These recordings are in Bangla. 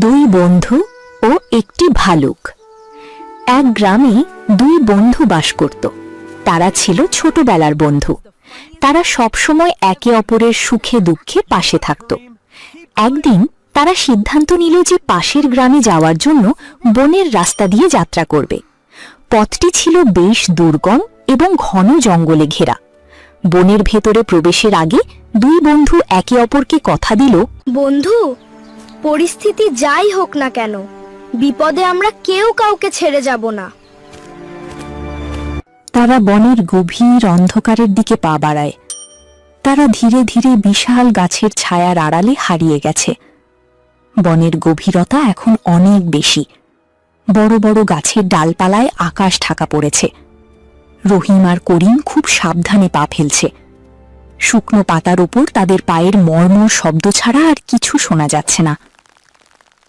দুই বন্ধু ও একটি ভালুক। এক গ্রামে দুই বন্ধু বাস করত। তারা ছিল ছোটবেলার বন্ধু। তারা সবসময় একে অপরের সুখে দুঃখে পাশে থাকত। একদিন তারা সিদ্ধান্ত নিল যে পাশের গ্রামে যাওয়ার জন্য বনের রাস্তা দিয়ে যাত্রা করবে। পথটি ছিল বেশ দুর্গম এবং ঘন জঙ্গলে ঘেরা। বনের ভেতরে প্রবেশের আগে দুই বন্ধু একে অপরকে কথা দিল, বন্ধু, পরিস্থিতি যাই হোক না কেন, বিপদে আমরা কেউ কাউকে ছেড়ে যাব না। তারা বনের গভীর অন্ধকারের দিকে পা বাড়ায়। তারা ধীরে ধীরে বিশাল গাছের ছায়ার আড়ালে হারিয়ে গেছে। বনের গভীরতা এখন অনেক বেশি। বড় বড় গাছের ডালপালায় আকাশ ঢাকা পড়েছে। রহিম আর করিম খুব সাবধানে পা ফেলছে। শুকনো পাতার উপর তাদের পায়ের মর্মর শব্দ ছাড়া আর কিছু শোনা যাচ্ছে না।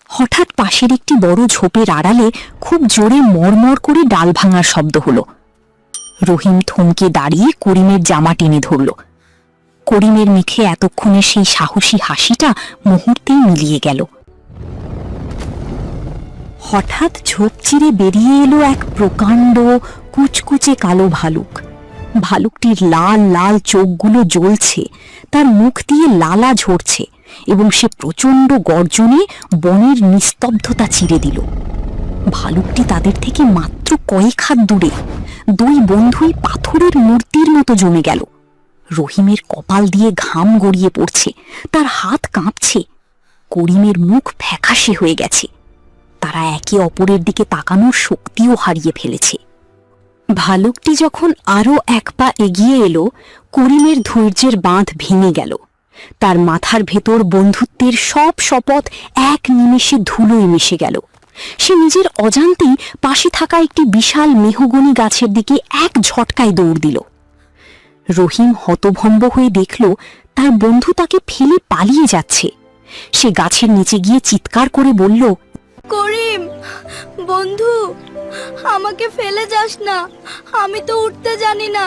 হঠাৎ পাশের একটি বড় ঝোপের আড়ালে খুব জোরে মরমর করে ডাল ভাঙার শব্দ হলো। রহিম থমকে দাঁড়িয়ে করিমের জামা টেনে ধরল। করিমের মুখে এতক্ষণে সেই সাহসী হাসিটা মুহূর্তেই মিলিয়ে গেল। হঠাৎ ঝোপ চিরে বেরিয়ে এলো এক প্রকাণ্ড কুচকুচে কালো ভালুক। ভালুকটির লাল লাল চোখগুলো জ্বলছে, তার মুখ দিয়ে লালা ঝরছে এবং সে প্রচণ্ড গর্জনে বনের নিস্তব্ধতা চিরে দিল। ভালুকটি তাদের থেকে মাত্র কয়েক হাত দূরে। দুই বন্ধুই পাথরের মূর্তির মতো জমে গেল। রহিমের কপাল দিয়ে ঘাম গড়িয়ে পড়ছে, তার হাত কাঁপছে। করিমের মুখ ফ্যাকাশে হয়ে গেছে। তারা একে অপরের দিকে তাকানোর শক্তিও হারিয়ে ফেলেছে। ভালুকটি যখন আরও এক পা এগিয়ে এলো, করিমের ধৈর্যের বাঁধ ভেঙে গেল। তার মাথার ভেতর বন্ধুত্বের সব শপথ এক নিমেষে ধুলোয় মিশে গেল। সে নিজের অজান্তেই পাশে থাকা একটি বিশাল মেহগনি গাছের দিকে এক ঝটকায় দৌড় দিল। রহিম হতভম্ব হয়ে দেখল তার বন্ধু তাকে ফেলে পালিয়ে যাচ্ছে। সে গাছের নিচে গিয়ে চিৎকার করে বলল, করিম বন্ধু, আমাকে ফেলে যাস না, আমি তো উঠতে জানি না।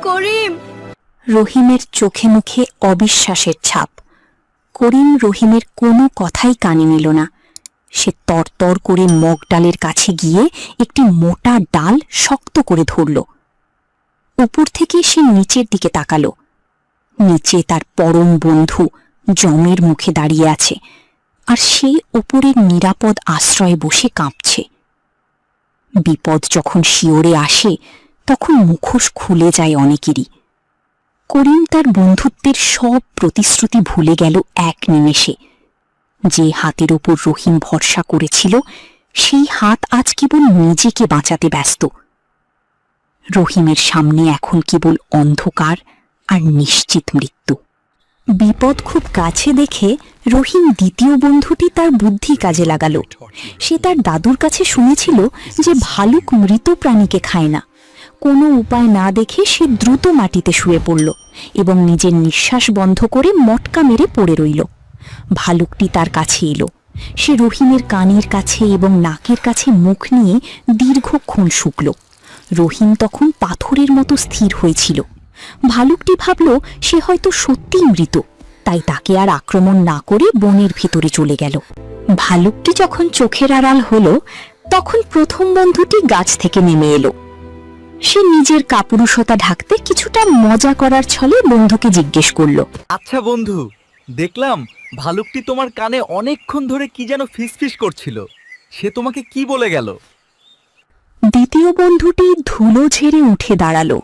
করিম। রহিমের চোখে মুখে অবিশ্বাসের ছাপ। করিম রহিমের কোনো কথাই কানে নিল না। সে তরতর করে মগ ডালের কাছে গিয়ে একটি মোটা ডাল শক্ত করে ধরল। উপর থেকে সে নিচের দিকে তাকালো। নিচে তার পরম বন্ধু জমের মুখে দাঁড়িয়ে আছে, আর সে উপরের নিরাপদ আশ্রয়ে বসে কাঁপছে। বিপদ যখন শিওরে আসে তখন মুখোশ খুলে যায় অনেকেরই। করিম তার বন্ধুত্বের সব প্রতিশ্রুতি ভুলে গেল এক নিমেষে। যে হাতের ওপর রহিম ভরসা করেছিল, সেই হাত আজ কেবল নিজেকে বাঁচাতে ব্যস্ত। রহিমের সামনে এখন কেবল অন্ধকার আর নিশ্চিত মৃত্যু। বিপদ খুব কাছে দেখে রহিম দ্বিতীয় বন্ধুটি তার বুদ্ধি কাজে লাগালো। সে তার দাদুর কাছে শুনেছিল যে ভালুক মৃত প্রাণীকে খায় না। কোনো উপায় না দেখে সে দ্রুত মাটিতে শুয়ে পড়ল এবং নিজের নিঃশ্বাস বন্ধ করে মটকা মেরে পড়ে রইল। ভালুকটি তার কাছে এলো। সে রহিমের কানের কাছে এবং নাকের কাছে মুখ নিয়ে দীর্ঘক্ষণ শুকল। রহিম তখন পাথরের মতো স্থির হয়েছিল। ভালুকটি ভাবল সে হয়তো সত্যিই মৃত, তাই তাকে আর আক্রমণ না করে বনের ভেতরে চলে গেল। ভালুকটি যখন চোখের আড়াল হলো, তখন প্রথম বন্ধুটি গাছ থেকে নেমে এলো। সে নিজের কাপুরুষতা ঢাকতে কিছুটা মজা করার ছলে বন্ধুকে জিজ্ঞেস করল, আচ্ছা বন্ধু, দেখলাম ভালুকটি তোমার কানে অনেকক্ষণ ধরে কি যেন ফিসফিস করছিল, সে তোমাকে কি বলে গেল? দ্বিতীয় বন্ধুটি ধুলো ঝেড়ে উঠে দাঁড়ালো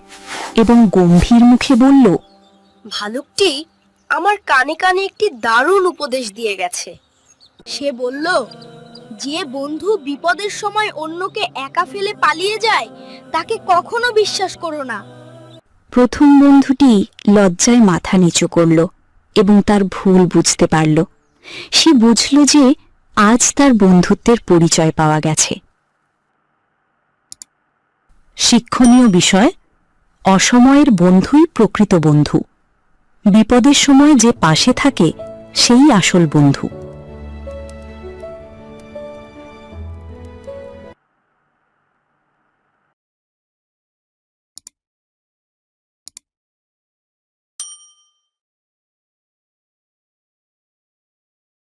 এবং গম্ভীর মুখে বলল, ভালুকটি আমার কানে কানে একটি দারুণ উপদেশ দিয়ে গেছে। সে বলল, যে বন্ধু বিপদের সময় অন্যকে একা ফেলে পালিয়ে যায়, তাকে কখনো বিশ্বাস করো না। প্রথম বন্ধুটি লজ্জায় মাথা নিচু করল এবং তার ভুল বুঝতে পারল। সে বুঝল যে আজ তার বন্ধুত্বের পরিচয় পাওয়া গেছে। শিক্ষণীয় বিষয়: অসময়ের বন্ধুই প্রকৃত বন্ধু। বিপদের সময় যে পাশে থাকে সেই আসল বন্ধু।